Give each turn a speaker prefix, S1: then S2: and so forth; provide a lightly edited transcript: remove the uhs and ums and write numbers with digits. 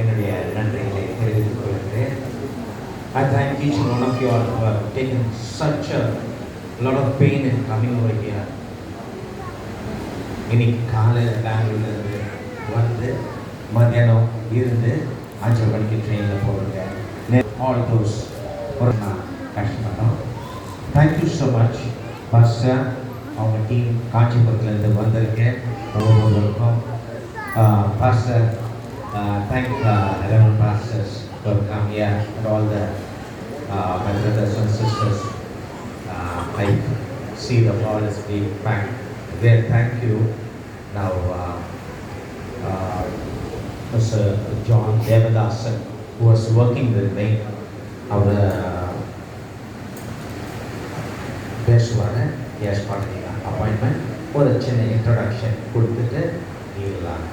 S1: என்னுடைய நன்றிகளை தெரிவித்துக் கொள்கிறேன். I thank each one of you all who have taken such a lot of pain in coming over here. இன்னைக்கு காலையில் பெங்களூர்லேருந்து வந்து மத்தியானம் இருந்து 5 மணிக்கு ட்ரெயினில் போகிறேங்க. ஆல் தோஸ் ஒரு நான் கஷ்டப்பட்டோம். தேங்க்யூ ஸோ மச் பாஸ்டர், அவங்க டீம் காஞ்சிபுரத்துலேருந்து வந்திருக்கேன். ஒவ்வொருவருக்கும் pastor, thank 11 pastors for coming here and all the my brothers and sisters. I see the hall is being packed. There, thank you. Now, Mr. John Devadasan, who was working with me, our பேசுவாங்க. S, பார்த்துக்கலாம். Appointment ஒரு சின்ன introduction கொடுத்துட்டு நீங்களாம்